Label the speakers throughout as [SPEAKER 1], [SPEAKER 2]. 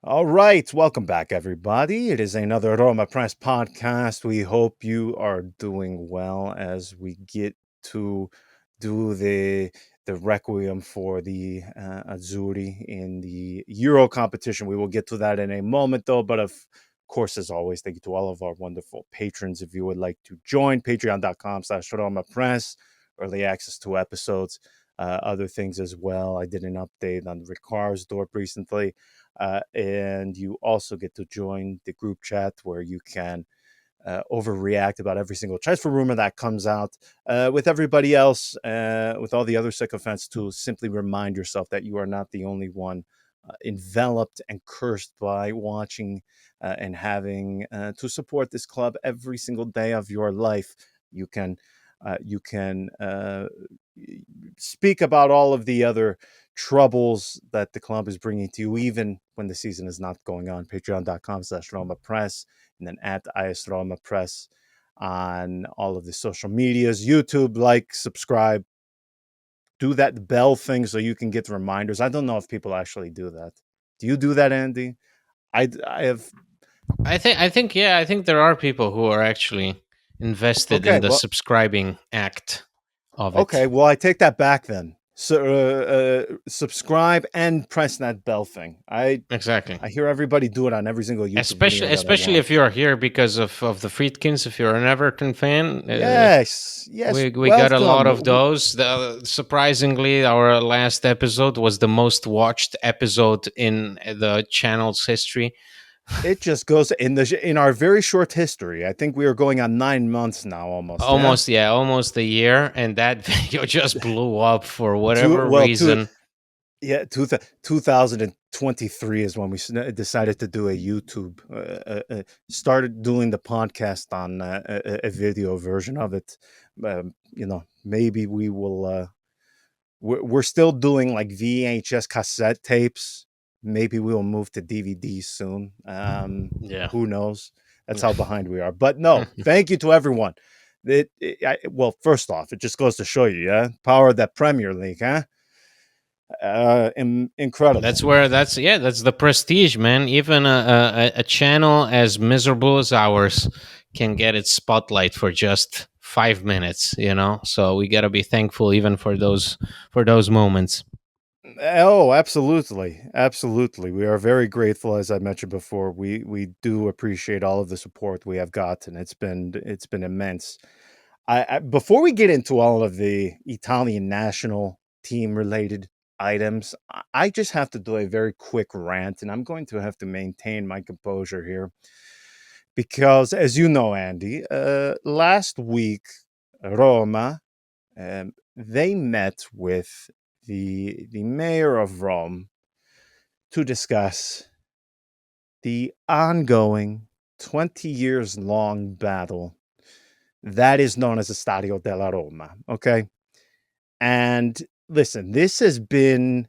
[SPEAKER 1] All right, welcome back, everybody. It is another RomaPress podcast. We hope you are doing well as we get to do the requiem for the Azzurri in the Euro competition. We will get to that in a moment, though. But of course, as always, thank you to all of our wonderful patrons. If you would like to join, patreon.com/RomaPress, early access to episodes, other things as well. I did an update on Ricard's door recently. And you also get to join the group chat where you can overreact about every single transfer rumor that comes out with everybody else, with all the other sycophants, to simply remind yourself that you are not the only one enveloped and cursed by watching and having to support this club every single day of your life. You can speak about all of the other troubles that the club is bringing to you, even when the season is not going on. Patreon.com/RomaPress, and then at IS on all of the social medias, YouTube, like, subscribe, do that bell thing so you can get reminders. I don't know if people actually do that. Do you do that, Andy? I have.
[SPEAKER 2] I think there are people who are actually invested
[SPEAKER 1] Okay,
[SPEAKER 2] in the
[SPEAKER 1] well,
[SPEAKER 2] subscribing act of
[SPEAKER 1] Okay,
[SPEAKER 2] it.
[SPEAKER 1] well, I take that back then. So, subscribe and press that bell thing. I
[SPEAKER 2] Exactly.
[SPEAKER 1] I hear everybody do it on every single YouTube video
[SPEAKER 2] Especially
[SPEAKER 1] that I
[SPEAKER 2] especially if
[SPEAKER 1] watch.
[SPEAKER 2] you're here because of the Friedkins. If you're an Everton fan,
[SPEAKER 1] Yes, yes,
[SPEAKER 2] we got a lot
[SPEAKER 1] welcome.
[SPEAKER 2] of those. Surprisingly, our last episode was the most watched episode in the channel's history.
[SPEAKER 1] It just goes in our very short history. I think we are going on 9 months now, almost. Yeah,
[SPEAKER 2] Almost a year, and that video just blew up for
[SPEAKER 1] two
[SPEAKER 2] whatever
[SPEAKER 1] well, two
[SPEAKER 2] reason.
[SPEAKER 1] yeah, 2023 is when we decided to do a YouTube. Started doing the podcast on a video version of it. Maybe we will. We're still doing like VHS cassette tapes. Maybe we will move to DVD soon.
[SPEAKER 2] Yeah.
[SPEAKER 1] Who knows? That's how behind we are. But no, thank you to everyone. Well, first off, it just goes to show you, yeah, power of that Premier League, huh? Incredible.
[SPEAKER 2] That's the prestige, man. Even a channel as miserable as ours can get its spotlight for just 5 minutes, so we got to be thankful even for those moments.
[SPEAKER 1] Oh, absolutely, absolutely. We are very grateful, as I mentioned before. We do appreciate all of the support we have gotten. It's been immense. Before we get into all of the Italian national team related items, I just have to do a very quick rant, and I'm going to have to maintain my composure here because, as you know, Andy, last week Roma, they met with the mayor of Rome to discuss the ongoing 20 years long battle that is known as the Stadio della Roma. Okay. And listen, this has been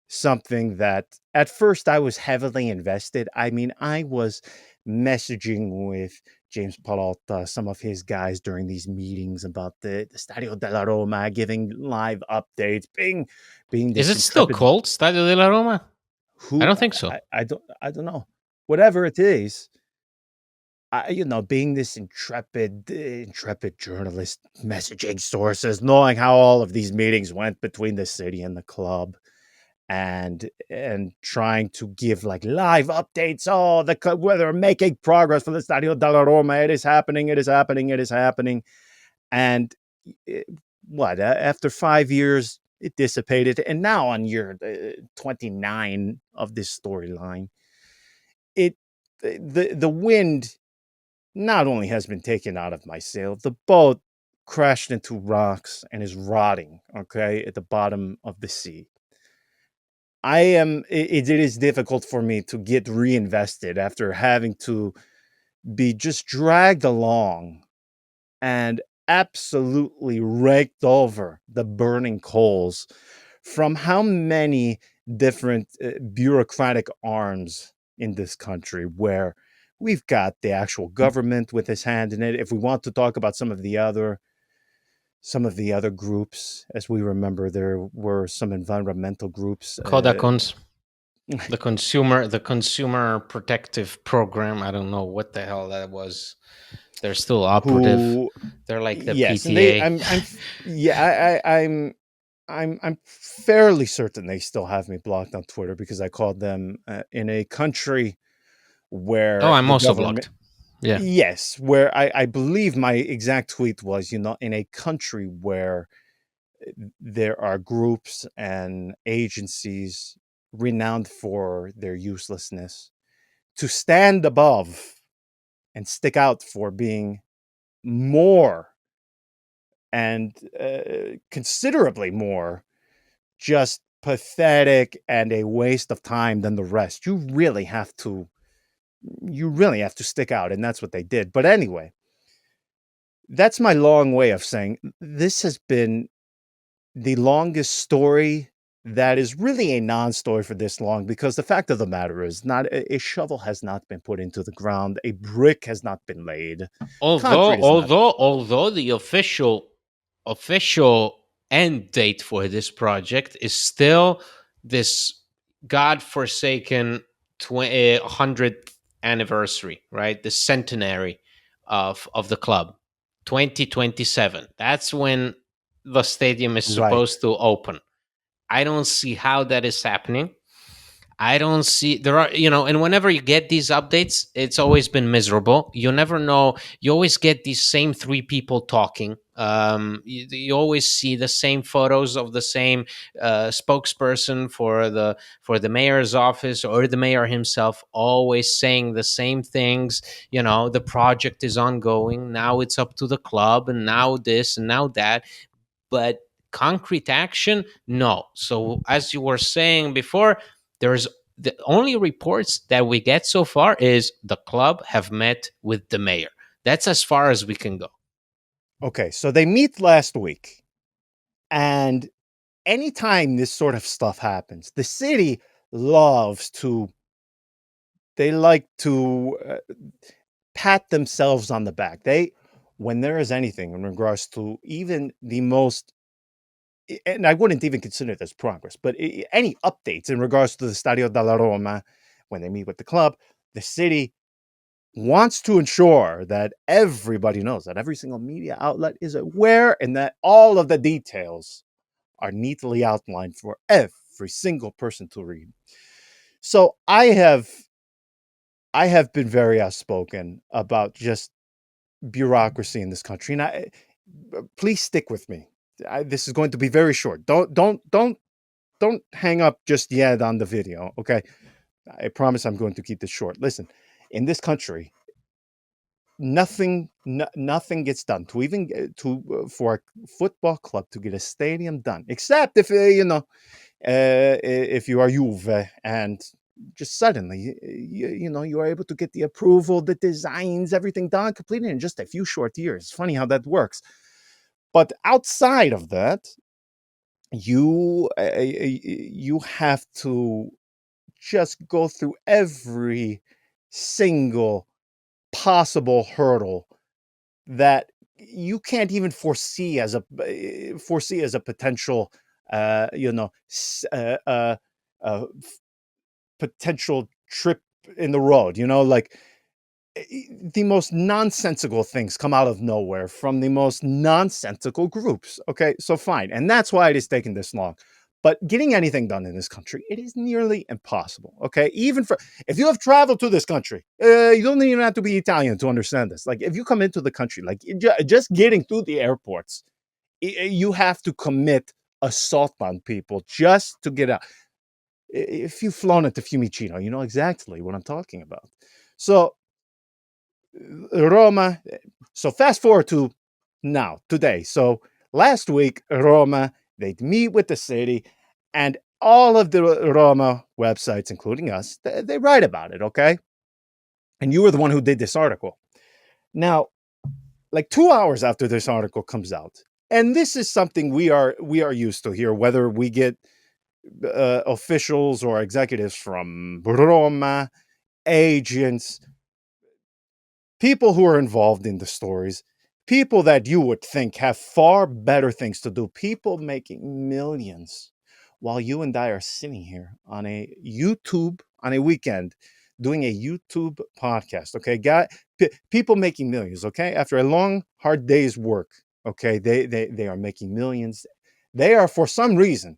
[SPEAKER 1] something that at first I was heavily invested. I mean, I was messaging with James Palotta, some of his guys during these meetings about the Stadio della Roma, giving live updates, being
[SPEAKER 2] Is
[SPEAKER 1] this
[SPEAKER 2] it still
[SPEAKER 1] intrepid
[SPEAKER 2] called Stadio della Roma? I
[SPEAKER 1] who
[SPEAKER 2] don't think so.
[SPEAKER 1] I don't know. Whatever it is, being this intrepid journalist, messaging sources, knowing how all of these meetings went between the city and the club, and trying to give like live updates. Oh, whether making progress for the Stadio della Roma, it is happening, it is happening, it is happening. And it, after 5 years, it dissipated, and now on year 29 of this storyline, it the wind not only has been taken out of my sail, the boat crashed into rocks and is rotting, okay, at the bottom of the sea. It is difficult for me to get reinvested after having to be just dragged along and absolutely raked over the burning coals from how many different bureaucratic arms in this country, where we've got the actual government with his hand in it. If we want to talk about some of the other groups, as we remember, there were some environmental groups.
[SPEAKER 2] Kodakons. The consumer protective program. I don't know what the hell that was. They're still operative.
[SPEAKER 1] Who
[SPEAKER 2] They're like the
[SPEAKER 1] yes, and they
[SPEAKER 2] PTA.
[SPEAKER 1] yeah, I'm fairly certain they still have me blocked on Twitter because I called them in a country
[SPEAKER 2] Oh,
[SPEAKER 1] where
[SPEAKER 2] I'm
[SPEAKER 1] the
[SPEAKER 2] also
[SPEAKER 1] government
[SPEAKER 2] blocked. Yeah.
[SPEAKER 1] yes, where I believe my exact tweet was, in a country where there are groups and agencies renowned for their uselessness to stand above and stick out for being more and considerably more just pathetic and a waste of time than the rest. You really have to stick out, and that's what they did. But anyway, that's my long way of saying this has been the longest story that is really a non-story for this long, because the fact of the matter is not a shovel has not been put into the ground, a brick has not been laid,
[SPEAKER 2] Although
[SPEAKER 1] concrete is not.
[SPEAKER 2] although although the official end date for this project is still this godforsaken 100th anniversary, right? The centenary of the club, 2027. That's when the stadium is
[SPEAKER 1] Right.
[SPEAKER 2] supposed to open. I don't see how that is happening. I don't see there are, and whenever you get these updates, it's always been miserable. You never know. You always get these same three people talking. You always see the same photos of the same spokesperson for the mayor's office or the mayor himself, always saying the same things. The project is ongoing. Now it's up to the club, and now this and now that. But concrete action, no. So as you were saying before, there's the only reports that we get so far is the club have met with the mayor. That's as far as we can go.
[SPEAKER 1] Okay, so they meet last week, and anytime this sort of stuff happens, the city loves to they like to pat themselves on the back. When there is anything in regards to even the most, and I wouldn't even consider this progress, but any updates in regards to the Stadio della Roma, when they meet with the club, the city wants to ensure that everybody knows, that every single media outlet is aware, and that all of the details are neatly outlined for every single person to read. So I have been very outspoken about just bureaucracy in this country, and please stick with me. This is going to be very short. Don't hang up just yet on the video, okay? I promise I'm going to keep this short. Listen, in this country, nothing gets done to even to for a football club to get a stadium done, except if if you are Juve, and just suddenly you are able to get the approval, the designs, everything done completed in just a few short years. It's funny how that works. But outside of that, you have to just go through every single possible hurdle that you can't even foresee as a potential potential trip in the road, like the most nonsensical things come out of nowhere from the most nonsensical groups. Okay, so fine, and that's why it is taking this long. But getting anything done in this country, it is nearly impossible. Okay, even for if you have traveled to this country, you don't even have to be Italian to understand this. Like if you come into the country, like just getting through the airports, you have to commit assault on people just to get out. If you've flown into Fiumicino, you know exactly what I'm talking about. So Roma. So fast forward to now, today. So last week, Roma, they'd meet with the city, and all of the Roma websites, including us, they write about it, okay? And you were the one who did this article. Now, like 2 hours after this article comes out, and this is something we are used to here, whether we get officials or executives from Roma, agents, people who are involved in the stories, people that you would think have far better things to do, people making millions. while you and I are sitting here on a YouTube on a weekend doing a YouTube podcast. Okay, people making millions. Okay, after a long, hard day's work. Okay, they are making millions. They are, for some reason,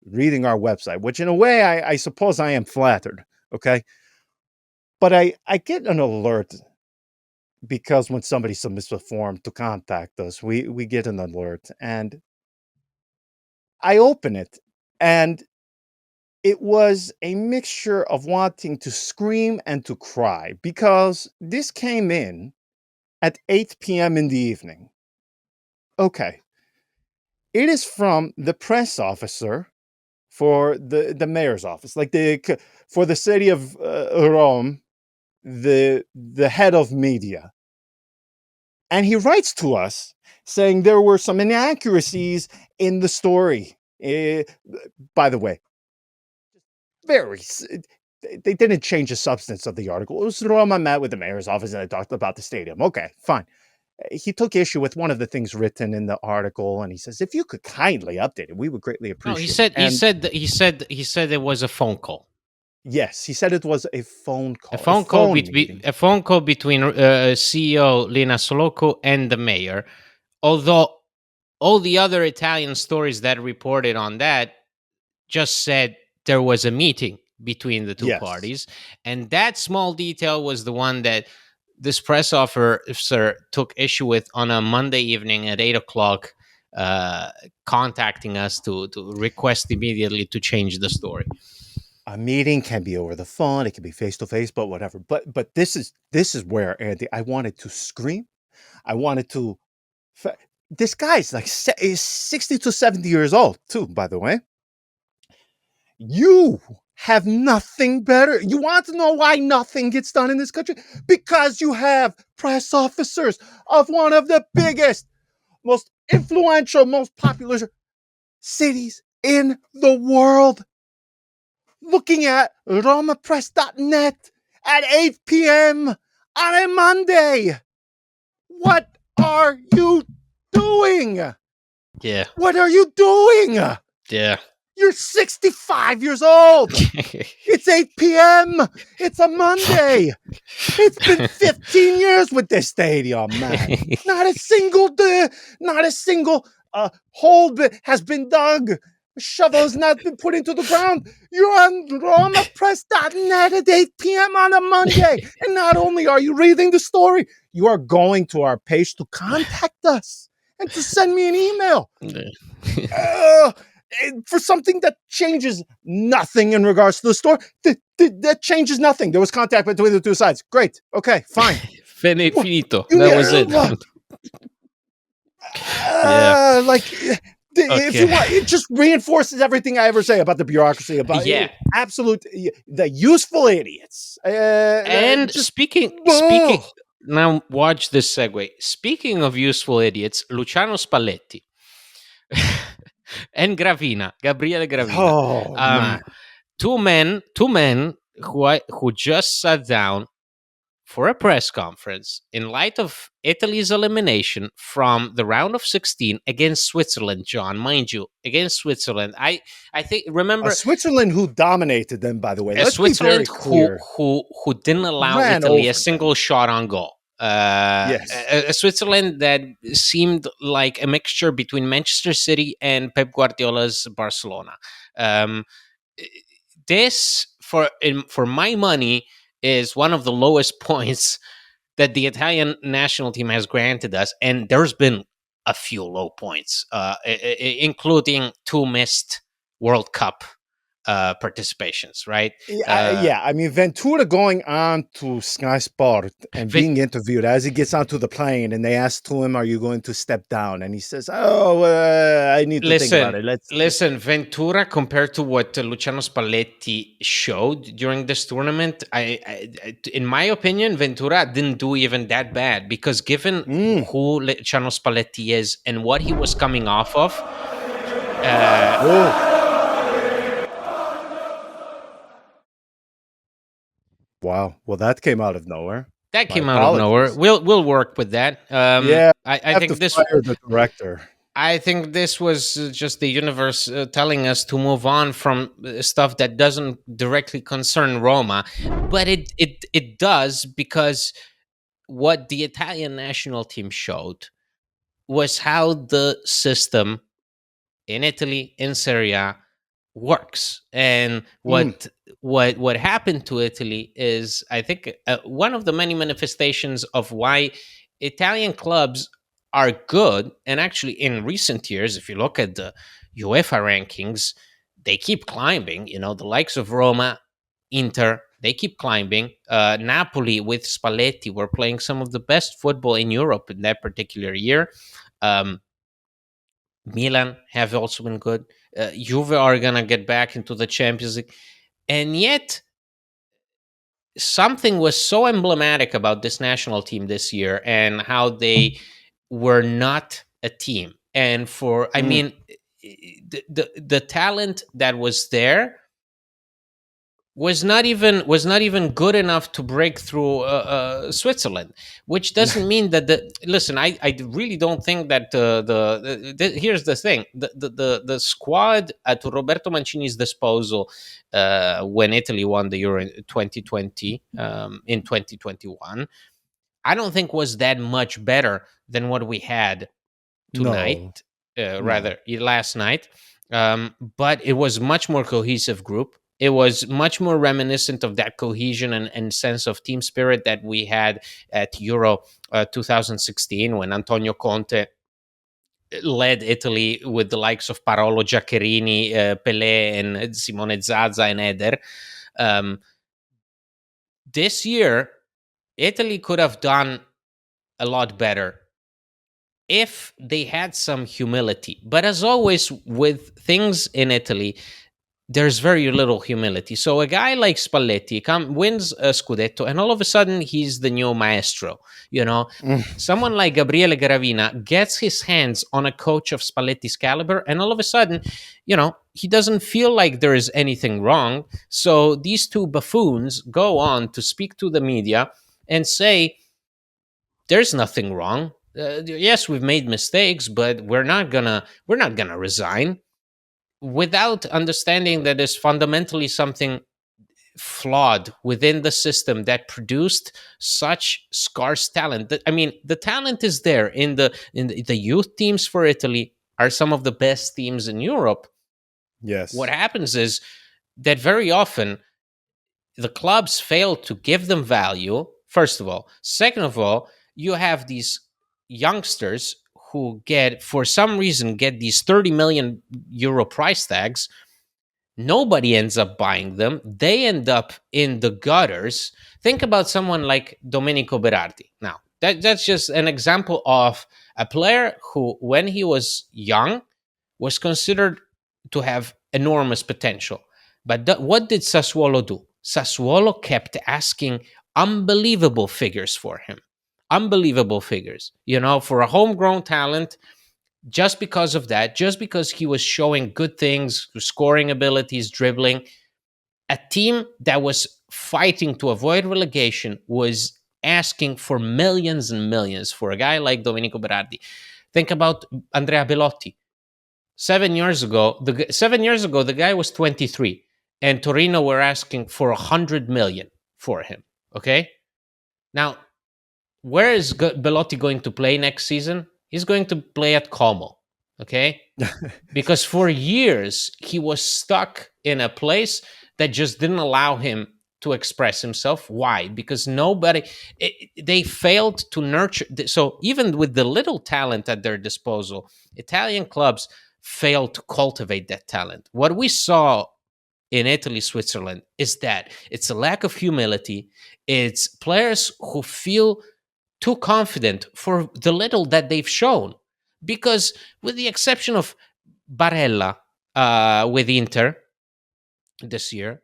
[SPEAKER 1] reading our website, which in a way I suppose I am flattered. Okay, but I get an alert because when somebody submits a form to contact us, we get an alert, and I open it, and it was a mixture of wanting to scream and to cry because this came in at 8 p.m. in the evening. Okay. It is from the press officer for the mayor's office, like for the city of Rome, the head of media. And he writes to us saying there were some inaccuracies in the story. By the way, very they didn't change the substance of the article. It was Roma met with the mayor's office and they talked about the stadium. Okay, fine. He took issue with one of the things written in the article, and he says, "If you could kindly update it, we would greatly
[SPEAKER 2] No, he
[SPEAKER 1] appreciate it."
[SPEAKER 2] said he
[SPEAKER 1] And
[SPEAKER 2] said he said he said it was a phone call.
[SPEAKER 1] yes, he said it was a phone
[SPEAKER 2] A
[SPEAKER 1] call, a
[SPEAKER 2] phone call
[SPEAKER 1] phone
[SPEAKER 2] between
[SPEAKER 1] meeting.
[SPEAKER 2] a phone call between CEO Lina Soloco and the mayor. Although all the other Italian stories that reported on that just said there was a meeting between the two
[SPEAKER 1] Yes,
[SPEAKER 2] parties, and that small detail was the one that this press officer took issue with on a Monday evening at 8 o'clock, contacting us to request immediately to change the story.
[SPEAKER 1] a meeting can be over the phone, it can be face to face, but whatever. But this is where, Andy, I wanted to scream. I wanted to. This guy's like is 60 to 70 years old too, by the way. You have nothing better. You want to know why nothing gets done in this country? Because you have press officers of one of the biggest, most influential, most popular cities in the world looking at RomaPress.net at 8 p.m. on a Monday. What are you doing?
[SPEAKER 2] Yeah,
[SPEAKER 1] What are you doing?
[SPEAKER 2] yeah.
[SPEAKER 1] You're 65 years old. It's 8 p.m. It's a Monday. It's been 15 years with this stadium, man. Not a single hole has been dug. A shovel has not been put into the ground. You're on RomaPress.net at 8 p.m. on a Monday. And not only are you reading the story, you are going to our page to contact us and to send me an email. Uh, for something that changes nothing in regards to the story. That changes nothing. There was contact between the two sides. Great. Okay, fine.
[SPEAKER 2] Finito.
[SPEAKER 1] You
[SPEAKER 2] That was it. Yeah.
[SPEAKER 1] like if you
[SPEAKER 2] Okay.
[SPEAKER 1] want, it just reinforces everything I ever say about the bureaucracy, about
[SPEAKER 2] Yeah.
[SPEAKER 1] absolute the useful idiots.
[SPEAKER 2] And
[SPEAKER 1] Just
[SPEAKER 2] speaking now, watch this segue. Speaking of useful idiots, Luciano Spalletti and Gabriele Gravina,
[SPEAKER 1] oh man.
[SPEAKER 2] two men who just sat down for a press conference in light of Italy's elimination from the round of 16 against Switzerland. John, mind you, against Switzerland. I think,
[SPEAKER 1] A
[SPEAKER 2] remember,
[SPEAKER 1] Switzerland who dominated them, by the way.
[SPEAKER 2] a
[SPEAKER 1] Let's be very
[SPEAKER 2] Switzerland who
[SPEAKER 1] clear.
[SPEAKER 2] who didn't allow
[SPEAKER 1] Ran
[SPEAKER 2] Italy a
[SPEAKER 1] over them.
[SPEAKER 2] single shot on goal.
[SPEAKER 1] Yes.
[SPEAKER 2] A Switzerland that seemed like a mixture between Manchester City and Pep Guardiola's Barcelona. Um, this, for my money, is one of the lowest points that the Italian national team has granted us, and there's been a few low points, including two missed World Cup participations, right?
[SPEAKER 1] Yeah, I mean, Ventura going on to Sky Sport and
[SPEAKER 2] Vin-
[SPEAKER 1] being interviewed as he gets onto the plane, and they ask to him, "Are you going to step down?" And he says, "Oh, I need to think about
[SPEAKER 2] listen,
[SPEAKER 1] it." Let's.
[SPEAKER 2] listen, Ventura compared to what Luciano Spalletti showed during this tournament, in my opinion, Ventura didn't do even that bad, because given
[SPEAKER 1] Mm.
[SPEAKER 2] who Luciano Spalletti is and what he was coming off of, uh,
[SPEAKER 1] Oh, wow. Well, that came out of nowhere.
[SPEAKER 2] that
[SPEAKER 1] My
[SPEAKER 2] came out of nowhere.
[SPEAKER 1] apologies.
[SPEAKER 2] We'll work with that.
[SPEAKER 1] Yeah,
[SPEAKER 2] I
[SPEAKER 1] I have to
[SPEAKER 2] think this.
[SPEAKER 1] fire the director.
[SPEAKER 2] I think this was just the universe telling us to move on from stuff that doesn't directly concern Roma, but it does, because what the Italian national team showed was how the system in Italy, in Serie A, works. And
[SPEAKER 1] Mm,
[SPEAKER 2] what happened to Italy is, I think, one of the many manifestations of why Italian clubs are good. And actually, in recent years, if you look at the UEFA rankings, they keep climbing. The likes of Roma, Inter, they keep climbing. Napoli with Spalletti were playing some of the best football in Europe in that particular year. Um, Milan have also been good. Juve are gonna get back into the Champions League, and yet something was so emblematic about this national team this year and how they were not a team. And I
[SPEAKER 1] mm,
[SPEAKER 2] mean, the talent that was there was not even good enough to break through Switzerland, which doesn't mean that the listen. I really don't think that here's the thing: the squad at Roberto Mancini's disposal when Italy won the Euro in 2020, in 2021, I don't think was that much better than what we had
[SPEAKER 1] no,
[SPEAKER 2] tonight,
[SPEAKER 1] no.
[SPEAKER 2] rather last night. But it was much more cohesive group. It was much more reminiscent of that cohesion and sense of team spirit that we had at Euro 2016, when Antonio Conte led Italy with the likes of Paolo Giaccherini, Pelé, and Simone Zaza and Eder. Um, this year, Italy could have done a lot better if they had some humility. But as always with things in Italy, there's very little humility. So a guy like Spalletti wins a Scudetto, and all of a sudden he's the new maestro. You know,
[SPEAKER 1] Mm,
[SPEAKER 2] someone like Gabriele Garavina gets his hands on a coach of Spalletti's caliber, and all of a sudden, he doesn't feel like there is anything wrong. So these two buffoons go on to speak to the media and say, there's nothing wrong. Yes, we've made mistakes, but we're not gonna resign, without understanding that there's fundamentally something flawed within the system that produced such scarce talent. I mean, the talent is there in the youth teams for Italy are some of the best teams in Europe. What
[SPEAKER 1] yes.
[SPEAKER 2] happens is that very often the clubs fail to give them value, first of all. Second of all, you have these youngsters who for some reason get these 30 million euro price tags. Nobody ends up buying them. They end up in the gutters. Think about someone like Domenico Berardi. Now, that's just an example of a player who, when he was young, was considered to have enormous potential. But what did Sassuolo do? Sassuolo kept asking unbelievable figures for him. Unbelievable figures. For a homegrown talent, just because of that, just because he was showing good things, scoring abilities, dribbling, a team that was fighting to avoid relegation was asking for millions and millions for a guy like Domenico Berardi. Think about Andrea Belotti. 7 years ago, the guy was 23, and Torino were asking for 100 million for him. Okay, now where is Belotti going to play next season? He's going to play at Como. Okay, because for years he was stuck in a place that just didn't allow him to express himself. Why? Because they failed to nurture. So even with the little talent at their disposal, Italian clubs failed to cultivate that talent. What we saw in Italy, Switzerland, is that it's a lack of humility. It's players who feel too confident for the little that they've shown. Because, with the exception of Barella with Inter this year,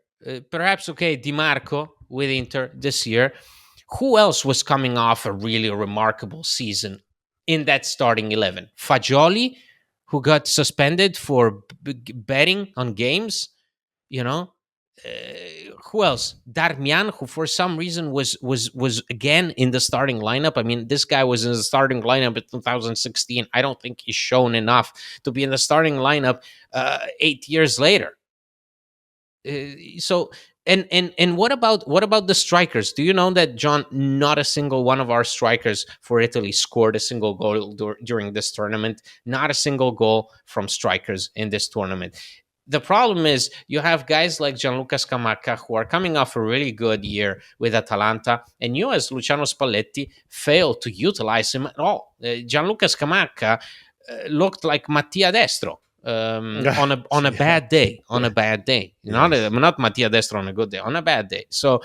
[SPEAKER 2] perhaps, okay, Di Marco with Inter this year, who else was coming off a really remarkable season in that starting 11? Fagioli, who got suspended for betting on games, you know? Who else? Darmian, who for some reason was again in the starting lineup. I mean, this guy was in the starting lineup in 2016. I don't think he's shown enough to be in the starting lineup 8 years later. So and what about the strikers? Do you know that, John? Not a single one of our strikers for Italy scored a single goal during this tournament. Not a single goal from strikers in this tournament. The problem is you have guys like Gianluca Scamacca who are coming off a really good year with Atalanta, and you, as Luciano Spalletti, fail to utilize him at all. Gianluca Scamacca looked like Mattia Destro on a
[SPEAKER 1] Yeah,
[SPEAKER 2] bad day,
[SPEAKER 1] yeah,
[SPEAKER 2] not
[SPEAKER 1] yes,
[SPEAKER 2] not Mattia Destro on a good day, on a bad day. So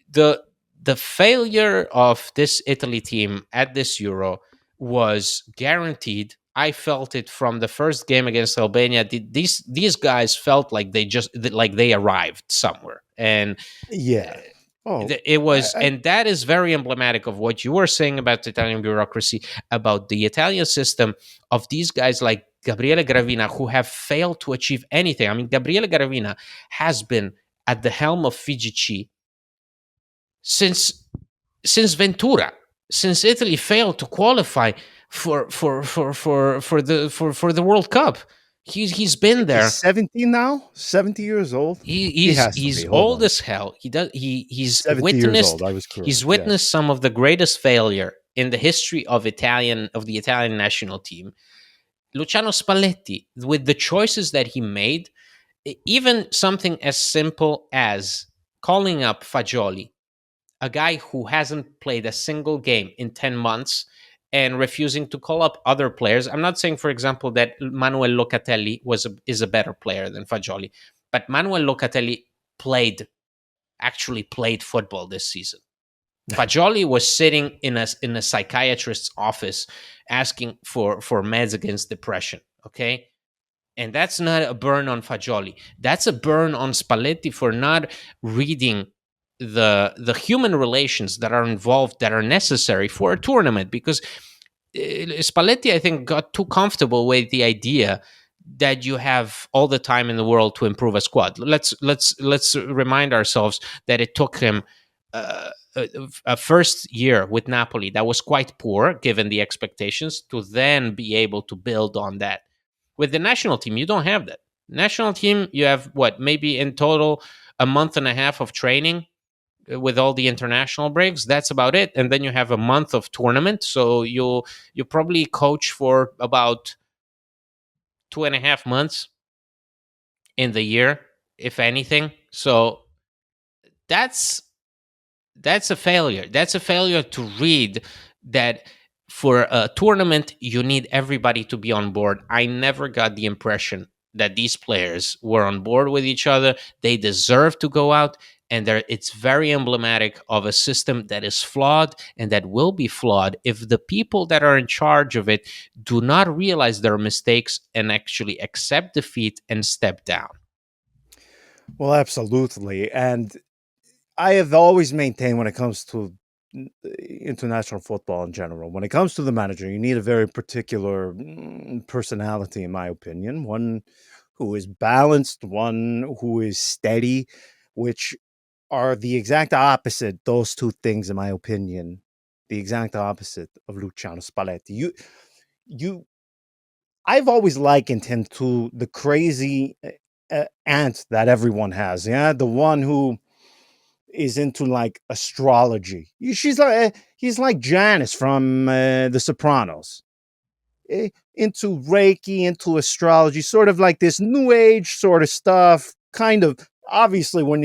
[SPEAKER 2] the the failure of this Italy team at this Euro was guaranteed. I felt it from the first game against Albania. These guys felt like they arrived somewhere, and
[SPEAKER 1] yeah. Oh,
[SPEAKER 2] it was,
[SPEAKER 1] I
[SPEAKER 2] and that is very emblematic of what you were saying about the Italian bureaucracy, about the Italian system, of these guys like Gabriele Gravina who have failed to achieve anything. I mean, Gabriele Gravina has been at the helm of FIGC since Ventura, since Italy failed to qualify for the World Cup. He's been
[SPEAKER 1] think he's
[SPEAKER 2] there.
[SPEAKER 1] 70 now, 70 years old. He has to
[SPEAKER 2] He's
[SPEAKER 1] be. Hold
[SPEAKER 2] old
[SPEAKER 1] on.
[SPEAKER 2] as hell.
[SPEAKER 1] He's 70 years old. I was
[SPEAKER 2] He's
[SPEAKER 1] correct. Yes.
[SPEAKER 2] witnessed some of the greatest failure in the history of the Italian national team. Luciano Spalletti, with the choices that he made, even something as simple as calling up Fagioli, a guy who hasn't played a single game in 10 months, and refusing to call up other players. I'm not saying, for example, that Manuel Locatelli is a better player than Fagioli, but Manuel Locatelli played actually played football this season. Fagioli was sitting in a psychiatrist's office asking for meds against depression. Okay, and that's not a burn on Fagioli. That's a burn on Spalletti for not reading the human relations that are involved, that are necessary for a tournament. Because Spalletti, I think, got too comfortable with the idea that you have all the time in the world to improve a squad. Let's remind ourselves that it took him a first year with Napoli that was quite poor given the expectations, to then be able to build on that. With the national team, you don't have that. National team, you have what, maybe in total a month and a half of training with all the international breaks. That's about it, and then you have a month of tournament. So you probably coach for about 2.5 months in the year, if anything. So that's that's a failure. That's a failure to read that for a tournament, you need everybody to be on board. I never got the impression that these players were on board with each other. They deserve to go out. And it's very emblematic of a system that is flawed and that will be flawed if the people that are in charge of it do not realize their mistakes and actually accept defeat and step down.
[SPEAKER 1] Well, absolutely. And I have always maintained when it comes to international football in general, when it comes to the manager, you need a very particular personality, in my opinion. One who is balanced, one who is steady, which are the exact opposite, those two things, in my opinion, the exact opposite of Luciano Spalletti. You, I've always likened him to the crazy aunt that everyone has. Yeah, the one who is into like astrology. She's like he's like Janice from The Sopranos. Into Reiki, into astrology, sort of like this new age sort of stuff. Kind of obviously when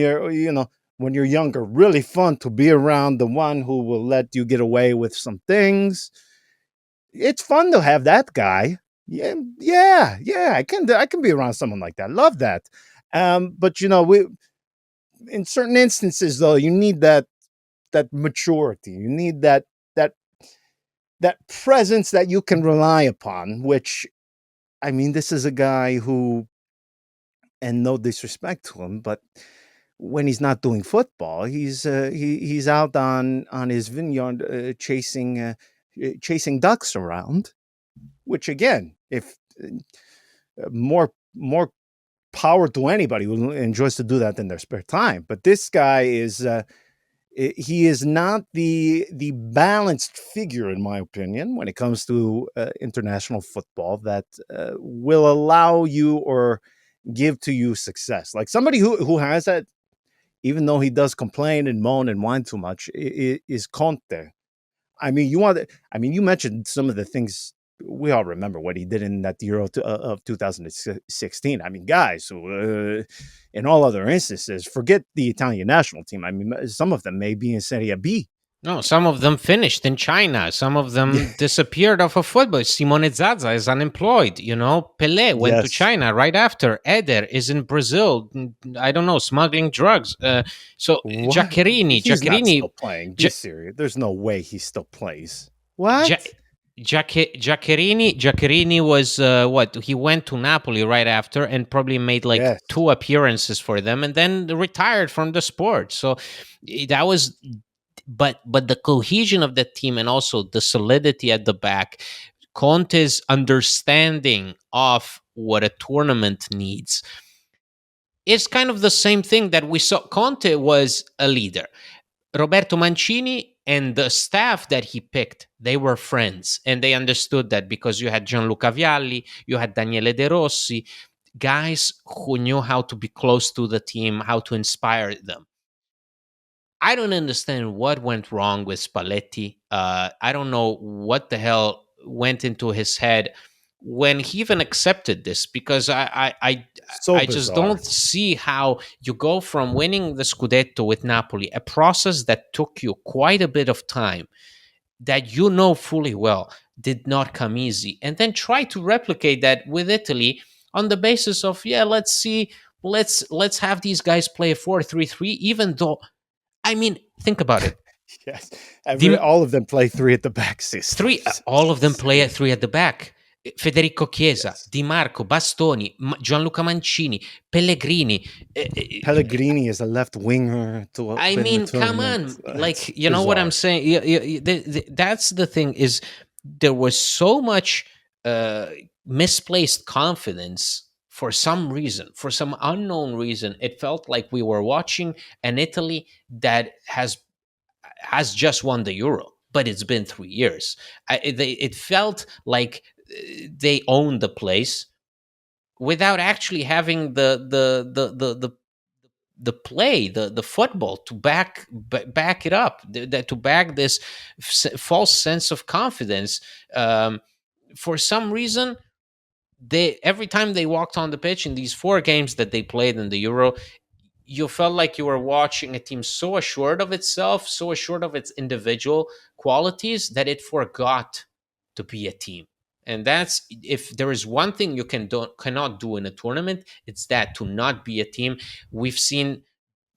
[SPEAKER 1] when you're younger, really fun to be around the one who will let you get away with some things. It's fun to have that guy. Yeah, yeah. I can be around someone like that. Love that. But we in certain instances though, you need that maturity. You need that that presence that you can rely upon, which I mean, this is a guy who, and no disrespect to him, but when he's not doing football, he's out on his vineyard chasing ducks around. Which again, if more power to anybody who enjoys to do that in their spare time. But this guy is he is not the balanced figure, in my opinion, when it comes to international football that will allow you or give to you success. Like somebody who has that, even though he does complain and moan and whine too much, is Conte. I mean, I mean, you mentioned some of the things we all remember what he did in that Euro of 2016. I mean, guys, in all other instances, forget the Italian national team. I mean, some of them may be in Serie B.
[SPEAKER 2] No, some of them finished in China. Some of them disappeared off of football. Simone Zaza is unemployed. Pelé went to
[SPEAKER 1] Yes.
[SPEAKER 2] China right after. Eder is in Brazil. I don't know, smuggling drugs. So
[SPEAKER 1] What?
[SPEAKER 2] Giaccherini,
[SPEAKER 1] He's not
[SPEAKER 2] Giaccherini,
[SPEAKER 1] still playing. Be
[SPEAKER 2] Gi-
[SPEAKER 1] serious. There's no way he still plays.
[SPEAKER 2] Gia-
[SPEAKER 1] What?
[SPEAKER 2] Giaccherini was what? He went to Napoli right after and probably made like
[SPEAKER 1] Yes.
[SPEAKER 2] 2 appearances for them and then retired from the sport. So that was, but the cohesion of the team and also the solidity at the back, Conte's understanding of what a tournament needs, is kind of the same thing that we saw. Conte was a leader. Roberto Mancini and the staff that he picked, they were friends, and they understood that because you had Gianluca Vialli, you had Daniele De Rossi, guys who knew how to be close to the team, how to inspire them. I don't understand what went wrong with Spalletti. I don't know what the hell went into his head when he even accepted this, because
[SPEAKER 1] So
[SPEAKER 2] I just
[SPEAKER 1] bizarre.
[SPEAKER 2] don't see how you go from winning the Scudetto with Napoli, a process that took you quite a bit of time, that you know fully well did not come easy, and then try to replicate that with Italy on the basis of, yeah, let's see, let's have these guys play a 4-3-3, even though, I mean, think about it.
[SPEAKER 1] Yes.
[SPEAKER 2] The
[SPEAKER 1] All of them play three at the back
[SPEAKER 2] three,
[SPEAKER 1] systems.
[SPEAKER 2] all of them play at three at the back. Federico Chiesa,
[SPEAKER 1] Yes.
[SPEAKER 2] Di Marco, Bastoni, Gianluca Mancini, Pellegrini.
[SPEAKER 1] Pellegrini is a left winger to
[SPEAKER 2] I
[SPEAKER 1] open the
[SPEAKER 2] mean, come
[SPEAKER 1] tournament.
[SPEAKER 2] on, like,
[SPEAKER 1] It's
[SPEAKER 2] you know what I'm
[SPEAKER 1] bizarre.
[SPEAKER 2] saying. That's the thing, is there was so much uh, misplaced confidence for some reason, for some unknown reason. It felt like we were watching an Italy that has just won the Euro, but it's been 3 years. It felt like they owned the place without actually having the play, the football to back it up, to back this false sense of confidence. Um, for some reason, they every time they walked on the pitch in these 4 games that they played in the Euro, you felt like you were watching a team so assured of itself, so assured of its individual qualities, that it forgot to be a team. And that's, if there is one thing you cannot do in a tournament, it's that, to not be a team. We've seen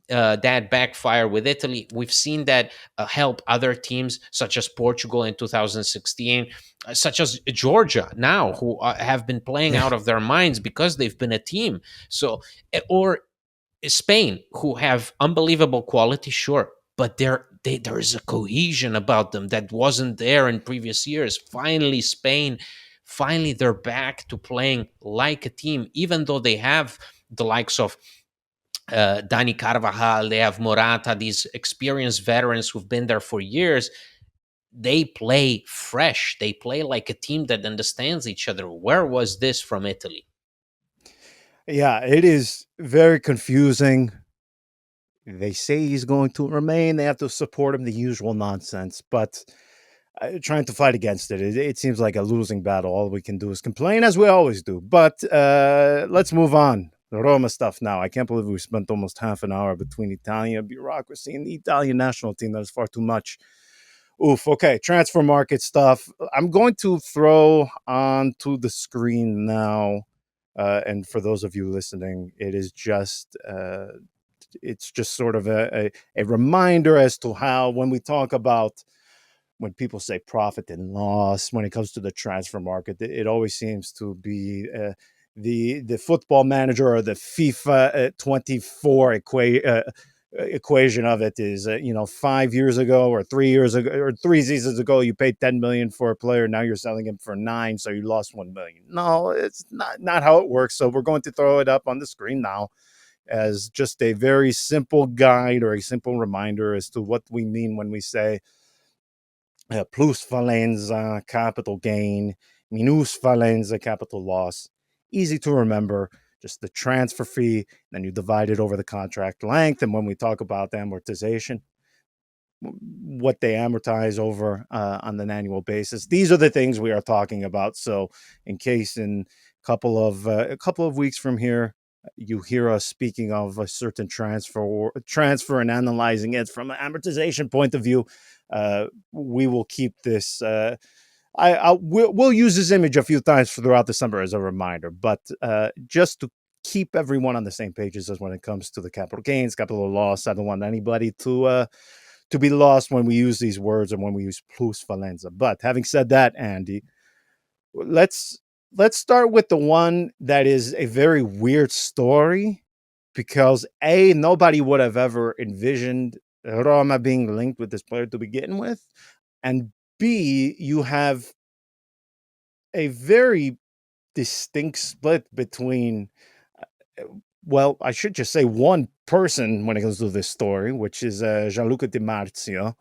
[SPEAKER 2] that backfire with Italy. We've seen that help other teams, such as Portugal in 2016, such as Georgia now, who have been playing
[SPEAKER 1] Yeah.
[SPEAKER 2] out of their minds because they've been a team. So, or Spain, who have unbelievable quality, sure, but there is a cohesion about them that wasn't there in previous years. Finally, Spain, finally they're back to playing like a team, even though they have the likes of Dani Carvajal, they have Morata, these experienced veterans who've been there for years. They play fresh. They play like a team that understands each other. Where was this from Italy?
[SPEAKER 1] Yeah, it is very confusing. They say he's going to remain. They have to support him, the usual nonsense. But trying to fight against it, it seems like a losing battle. All we can do is complain, as we always do. But let's move on. The Roma stuff now. I can't believe we spent almost half an hour between Italian bureaucracy and the Italian national team. That is far too much. Oof. Okay. Transfer market stuff. I'm going to throw onto the screen now. And for those of you listening, it's just sort of a reminder as to how, when we talk about, when people say profit and loss when it comes to the transfer market, it always seems to be the football manager or the FIFA 24 equation of it is, 5 years ago or 3 years ago or 3 seasons ago, you paid 10 million for a player. Now you're selling him for 9, so you lost 1 million. No, it's not how it works. So we're going to throw it up on the screen now as just a very simple guide or a simple reminder as to what we mean when we say plusvalenza, capital gain, minusvalenza, capital loss. Easy to remember, just the transfer fee, then you divide it over the contract length. And when we talk about the amortization, what they amortize over on an annual basis. These are the things we are talking about. So, in case in a couple of weeks from here, you hear us speaking of a certain transfer and analyzing it from an amortization point of view, we will keep this. We'll use this image a few times throughout the summer as a reminder, but just to keep everyone on the same pages as when it comes to the capital gains, capital loss. I don't want anybody to be lost when we use these words and when we use plusvalenza. But having said that, Andy, let's let's start with the one that is a very weird story because A, nobody would have ever envisioned Roma being linked with this player to begin with. And B, you have a very distinct split between, well, I should just say one person when it comes to this story, which is Gianluca Di Marzio,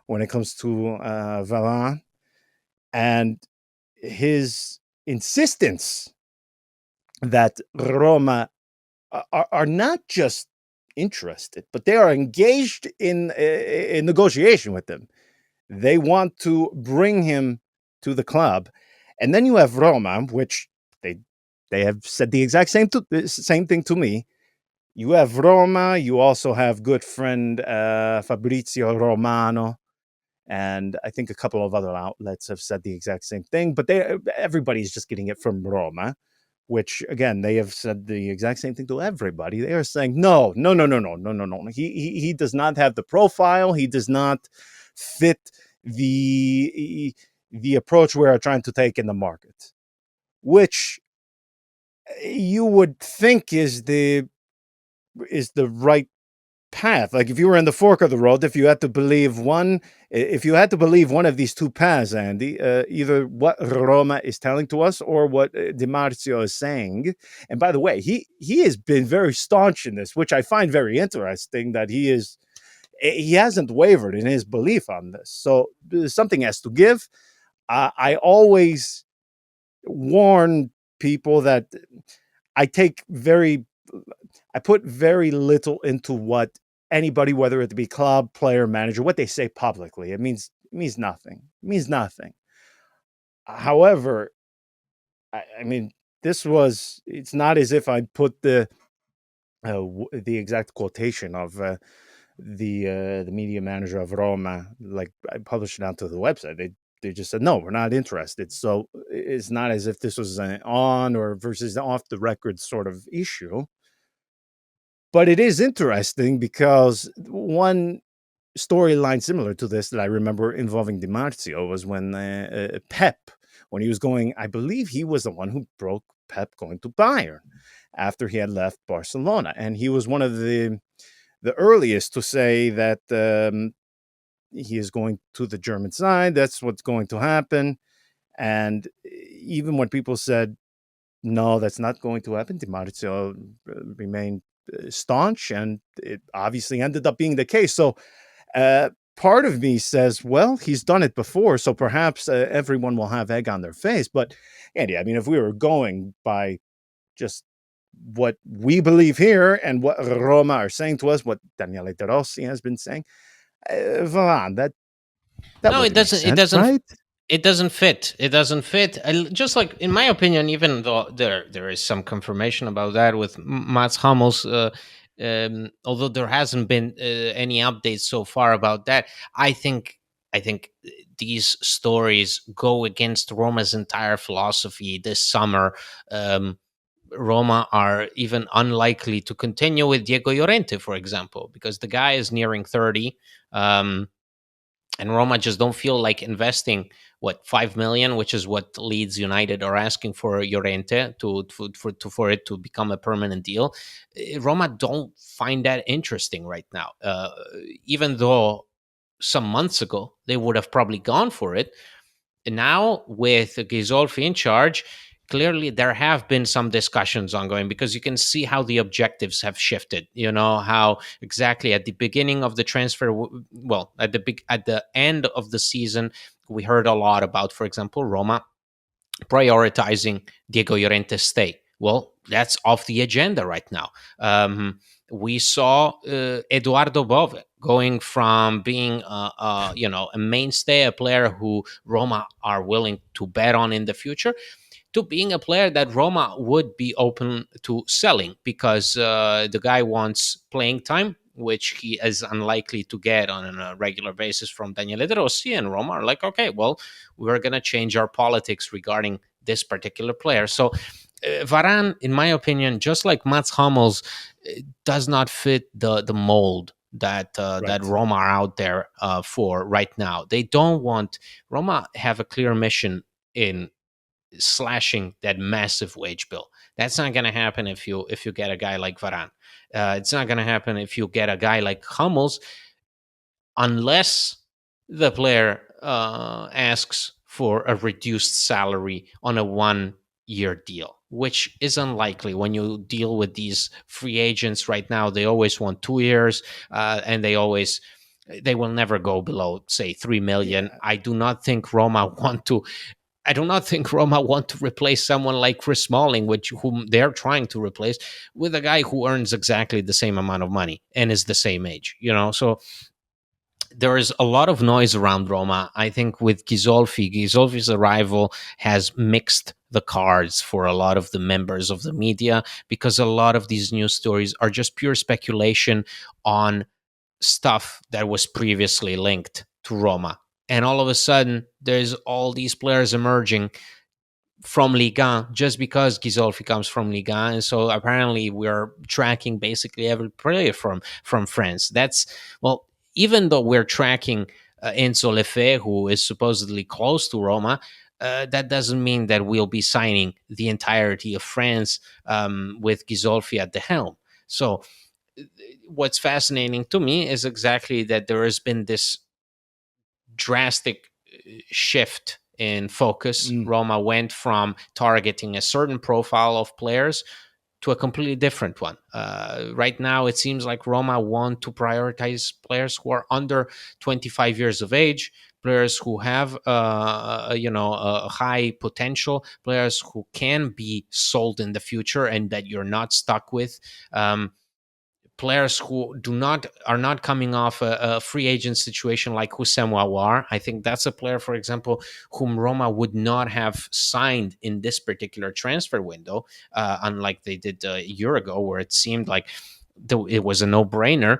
[SPEAKER 1] when it comes to Varane, and his insistence that Roma are not just interested, but they are engaged in negotiation with them. They want to bring him to the club, and then you have Roma, which they they have said the exact same thing to me. You have Roma. You also have good friend Fabrizio Romano, and I think a couple of other outlets have said the exact same thing. But everybody's just getting it from Roma, which again they have said the exact same thing to everybody. They are saying no, no, no, no, no, no, no, no. He does not have the profile. He does not fit the approach we are trying to take in the market, which you would think is the right path. Like if you were in the fork of the road, if you had to believe one of these two paths, Andy, either what Roma is telling to us or what Di Marzio is saying. And by the way, he has been very staunch in this, which I find very interesting. That he hasn't wavered in his belief on this. So something has to give. I always warn people that I take very I put very little into what anybody, whether it be club, player, manager, what they say publicly. It means nothing. It means nothing. However, I mean, it's not as if I put the exact quotation of the media manager of Roma, like I published it onto the website. They just said no, we're not interested. So it's not as if this was an on or versus off the record sort of issue. But it is interesting because one storyline similar to this that I remember involving Di Marzio was when Pep, when he was going, I believe he was the one who broke Pep going to Bayern after he had left Barcelona. And he was one of the earliest to say that he is going to the German side. That's what's going to happen. And even when people said, no, that's not going to happen, Di Marzio remained staunch, and it obviously ended up being the case. So part of me says, well, he's done it before, so perhaps everyone will have egg on their face. But Andy, I mean, if we were going by just what we believe here and what Roma are saying to us, what Daniele De Rossi has been saying, Varane, that
[SPEAKER 2] No, it
[SPEAKER 1] wouldn't make
[SPEAKER 2] doesn't. It
[SPEAKER 1] sense,
[SPEAKER 2] doesn't.
[SPEAKER 1] right?
[SPEAKER 2] It doesn't fit. It doesn't fit. Just like in my opinion, even though there is some confirmation about that with Mats Hummels, although there hasn't been any updates so far about that, I think I think these stories go against Roma's entire philosophy this summer. Roma are even unlikely to continue with Diego Llorente, for example, because the guy is nearing 30. Um, and Roma just don't feel like investing what 5 million, which is what Leeds United are asking for Llorente for it to become a permanent deal. Roma don't find that interesting right now, even though some months ago they would have probably gone for it. Now with Ghisolfi in charge, clearly there have been some discussions ongoing, because you can see how the objectives have shifted. You know how exactly at the beginning of the transfer, well, at the end of the season, we heard a lot about, for example, Roma prioritizing Diego Llorente's stay. Well, that's off the agenda right now. We saw Eduardo Bove going from being a mainstay, a player who Roma are willing to bet on in the future, to being a player that Roma would be open to selling, because the guy wants playing time, which he is unlikely to get on a regular basis from Daniele De Rossi. And Roma are like, okay, well, we're going to change our politics regarding this particular player. So Varane, in my opinion, just like Mats Hummels, does not fit the mold that
[SPEAKER 1] Right.
[SPEAKER 2] Roma are out there for right now. They don't want Roma have a clear mission in slashing that massive wage bill. That's not going to happen if you get a guy like Varane. It's not going to happen if you get a guy like Hummels, unless the player asks for a reduced salary on a 1 year deal, which is unlikely when you deal with these free agents right now. They always want 2 years, and they will never go below, say, 3 million.
[SPEAKER 1] Yeah.
[SPEAKER 2] I do not think Roma want to replace someone like Chris Smalling, which whom they're trying to replace, with a guy who earns exactly the same amount of money and is the same age. So there is a lot of noise around Roma. I think with Ghisolfi's arrival has mixed the cards for a lot of the members of the media, because a lot of these news stories are just pure speculation on stuff that was previously linked to Roma. And all of a sudden, there's all these players emerging from Ligue 1 just because Ghisolfi comes from Ligue 1. And so apparently we're tracking basically every player from France. That's, well, even though we're tracking Enzo Lefebvre, who is supposedly close to Roma, that doesn't mean that we'll be signing the entirety of France with Ghisolfi at the helm. So what's fascinating to me is exactly that there has been this drastic shift in focus.
[SPEAKER 1] Mm.
[SPEAKER 2] Roma went from targeting a certain profile of players to a completely different one. Right now, it seems like Roma want to prioritize players who are under 25 years of age, players who have, a high potential, players who can be sold in the future and that you're not stuck with. Players who do not are not coming off a free agent situation like Houssem Aouar. I think that's a player, for example, whom Roma would not have signed in this particular transfer window, unlike they did a year ago, where it seemed like it was a no-brainer.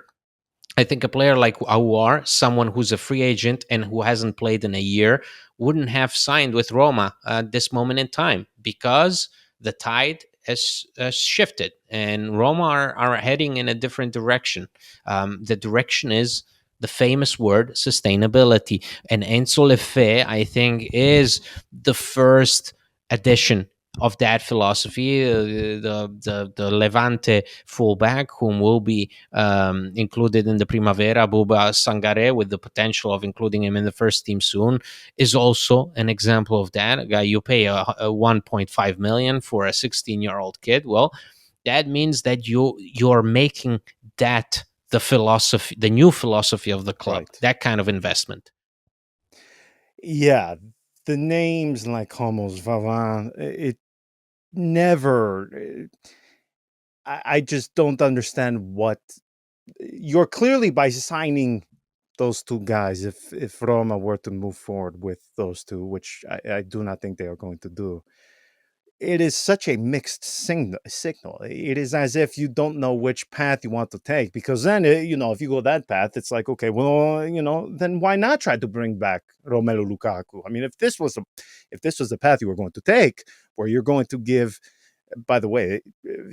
[SPEAKER 2] I think a player like Aouar, someone who's a free agent and who hasn't played in a year, wouldn't have signed with Roma at this moment in time, because the tide has shifted and Roma are heading in a different direction. The direction is the famous word sustainability. And Enzo Lefebvre, I think, is the first addition of that philosophy. The Levante fullback, whom will be included in the Primavera, Buba Sangare, with the potential of including him in the first team soon, is also an example of that. A guy you pay a 1.5 million for a 16-year-old kid. Well, that means that you're making that the philosophy, the new philosophy of the club,
[SPEAKER 1] Right.
[SPEAKER 2] that kind of investment.
[SPEAKER 1] Yeah. The names like Hummels, Varane, it never. I just don't understand what you're clearly by signing those two guys. If Roma were to move forward with those two, which I do not think they are going to do, it is such a mixed signal. It is as if you don't know which path you want to take, because then if you go that path, it's like, okay, well, then why not try to bring back Romelu Lukaku? I mean, if this was the path you were going to take, where you're going to give, by the way,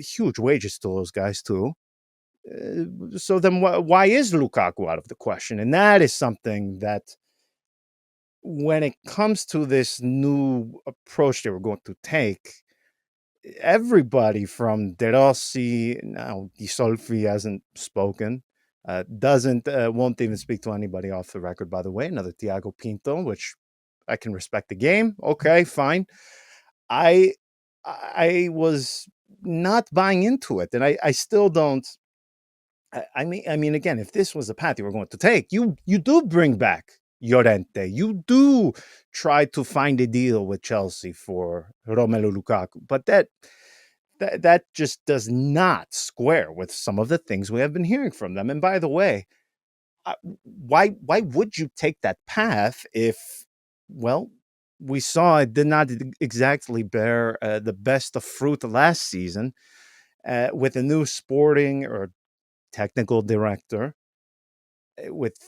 [SPEAKER 1] huge wages to those guys too. So then why is Lukaku out of the question? And that is something that when it comes to this new approach they were going to take, everybody from De Rossi, now Di Solfi hasn't spoken, doesn't won't even speak to anybody off the record. By the way, another Tiago Pinto, which I can respect the game. Okay, fine. I I was not buying into it, and I still don't. I mean, again, if this was the path you were going to take, you do bring back Llorente. You do try to find a deal with Chelsea for Romelu Lukaku, but that just does not square with some of the things we have been hearing from them. And by the way, why would you take that path if, well, we saw it did not exactly bear the best of fruit last season with a new sporting or technical director with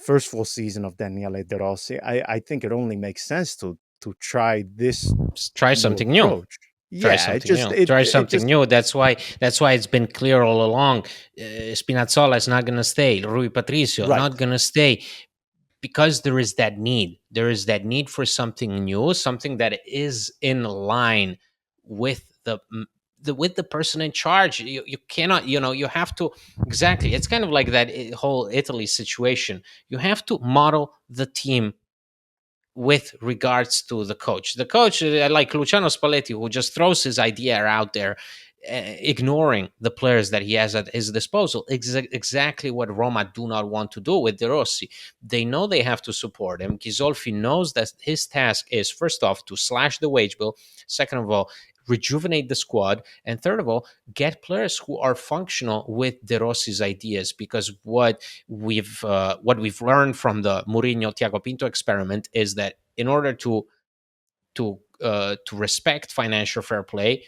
[SPEAKER 1] first full season of Daniele De Rossi. I think it only makes sense to try this
[SPEAKER 2] Try
[SPEAKER 1] new
[SPEAKER 2] something new.
[SPEAKER 1] approach. Yeah,
[SPEAKER 2] Try
[SPEAKER 1] it
[SPEAKER 2] something
[SPEAKER 1] just
[SPEAKER 2] new. That's why it's been clear all along. Spinazzola is not going to stay. Rui Patricio
[SPEAKER 1] right.
[SPEAKER 2] not going to stay, because there is that need. There is that need for something new, something that is in line with with the person in charge. You cannot, you have to, exactly. It's kind of like that whole Italy situation. You have to model the team with regards to the coach. The coach, like Luciano Spalletti, who just throws his idea out there, ignoring the players that he has at his disposal. Exactly what Roma do not want to do with De Rossi. They know they have to support him. Ghisolfi knows that his task is, first off, to slash the wage bill. Second of all, rejuvenate the squad, and third of all, get players who are functional with De Rossi's ideas. Because what we've learned from the Mourinho Tiago Pinto experiment is that in order to respect financial fair play,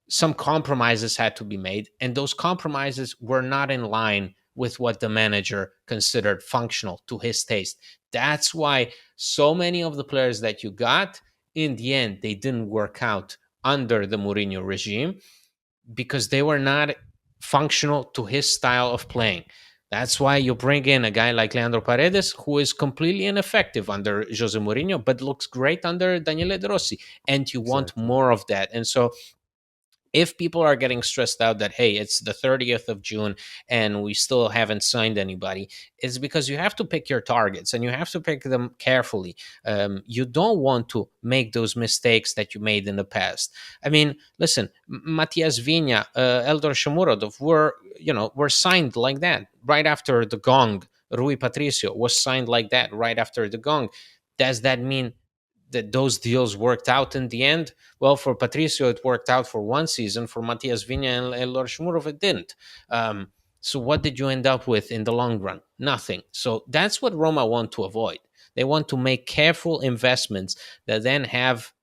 [SPEAKER 2] some compromises had to be made, and those compromises were not in line with what the manager considered functional to his taste. That's why so many of the players that you got, in the end, they didn't work out under the Mourinho regime, because they were not functional to his style of playing. That's why you bring in a guy like Leandro Paredes, who is completely ineffective under Jose Mourinho, but looks great under Daniele De Rossi. And you want
[SPEAKER 1] Exactly.
[SPEAKER 2] more of that. And so if people are getting stressed out that, hey, it's the 30th of June and we still haven't signed anybody, it's because you have to pick your targets, and you have to pick them carefully. You don't want to make those mistakes that you made in the past. I mean, listen, Matias Vigna, Eldor Shomurodov were signed like that right after the gong. Rui Patricio was signed like that right after the gong. Does that mean that those deals worked out in the end? Well, for Patricio, it worked out for one season. For Matias Vigna and Elor Shmurov, it didn't. So what did you end up with in the long run? Nothing. So that's what Roma want to avoid. They want to make careful investments that then have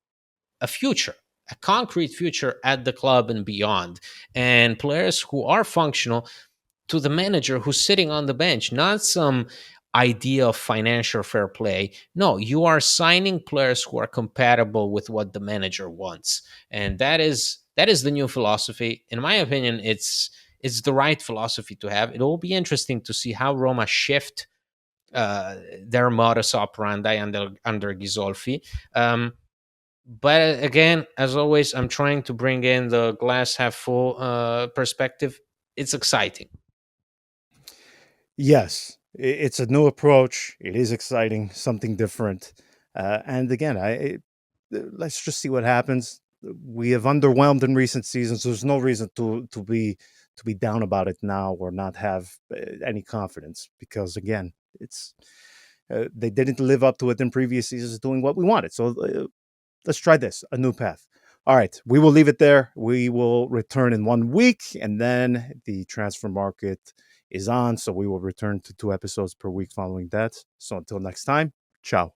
[SPEAKER 2] a future, a concrete future at the club and beyond, and players who are functional to the manager who's sitting on the bench, not some idea of financial fair play. No, you are signing players who are compatible with what the manager wants. And that is the new philosophy. In my opinion, it's the right philosophy to have. It will be interesting to see how Roma shift their modus operandi under Ghisolfi. But again, as always, I'm trying to bring in the glass half full perspective. It's exciting.
[SPEAKER 1] Yes, it's a new approach. It is exciting, something different. And again, let's just see what happens. We have underwhelmed in recent seasons. There's no reason to be down about it now or not have any confidence, because again, it's they didn't live up to it in previous seasons, doing what we wanted. So let's try this, a new path. All right, we will leave it there. We will return in 1 week, and then the transfer market is on. So we will return to 2 episodes per week following that. So until next time, ciao.